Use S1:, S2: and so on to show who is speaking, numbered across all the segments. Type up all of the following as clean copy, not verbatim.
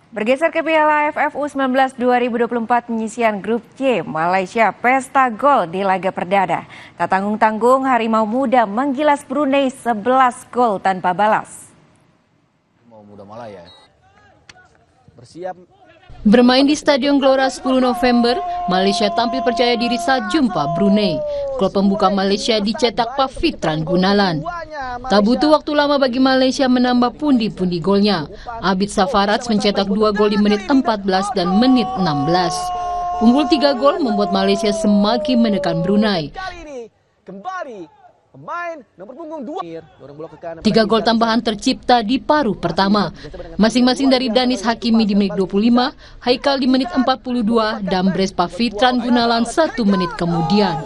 S1: Bergeser ke Piala AFF U19 2024 penyisian grup C, Malaysia pesta gol di laga perdana. Tak tanggung-tanggung, Harimau Muda menggilas Brunei 11 gol tanpa balas.
S2: Harimau Muda Malaya bersiap.
S3: Bermain di Stadion Gelora 10 November, Malaysia tampil percaya diri saat jumpa Brunei. Gol pembuka Malaysia dicetak Pavitran Gunalan. Tak butuh waktu lama bagi Malaysia menambah pundi-pundi golnya. Abid Safaraj mencetak 2 gol di menit 14 dan menit 16. Unggul 3 gol membuat Malaysia semakin menekan Brunei.
S2: Kali ini kembali pemain nomor punggung 2.
S3: 3 gol tambahan tercipta di paruh pertama. Masing-masing dari Danis Hakimi di menit 25, Haikal di menit 42, dan Bres Pavitran Gunalan 1 menit kemudian.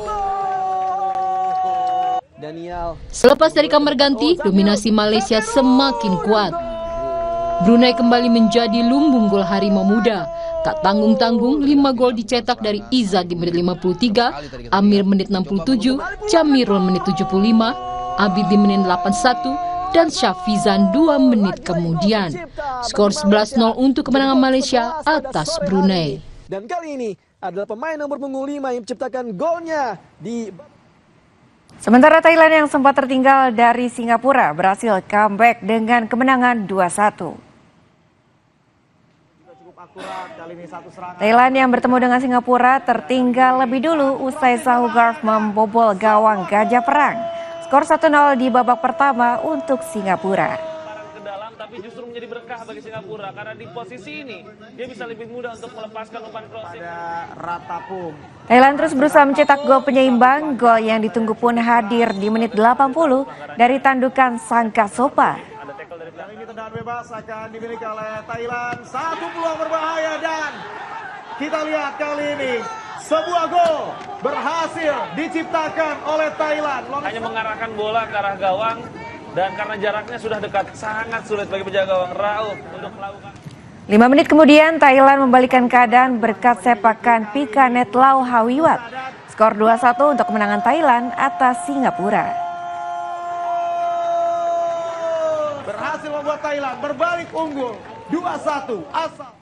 S3: Selepas dari kamar ganti, dominasi Malaysia semakin kuat. Brunei kembali menjadi lumbung gol Harimau Muda. Tak tanggung-tanggung, 5 gol dicetak dari Iza di menit 53, Amir menit 67, Jamirul menit 75, Abid di menit 81, dan Syafizan 2 menit kemudian. Skor 11-0 untuk kemenangan Malaysia atas Brunei.
S2: Dan kali ini adalah pemain nomor punggung 5 yang menciptakan golnya di...
S1: Sementara Thailand yang sempat tertinggal dari Singapura berhasil comeback dengan kemenangan 2-1. Thailand yang bertemu dengan Singapura tertinggal lebih dulu usai Sahugard membobol gawang Gajah Perang. Skor 1-0 di babak pertama untuk Singapura.
S4: Tapi justru menjadi berkah bagi Singapura karena di posisi ini dia bisa lebih mudah untuk melepaskan umpan crossing.
S1: Thailand terus berusaha mencetak gol penyeimbang. Gol yang ditunggu pun hadir di menit 80 dari tandukan Sangka Sopa.
S5: Ini tendangan bebas akan dimiliki oleh Thailand. Satu peluang berbahaya dan kita lihat kali ini sebuah gol berhasil diciptakan oleh Thailand.
S4: Hanya mengarahkan bola ke arah gawang dan karena jaraknya sudah dekat sangat sulit bagi penjaga gawang Rauf untuk melakukan.
S1: 5 menit kemudian Thailand membalikan keadaan berkat sepakan Pikanet Lau Hawiwat. Skor 2-1 untuk kemenangan Thailand atas Singapura.
S5: Berhasil membuat Thailand berbalik unggul 2-1 asal.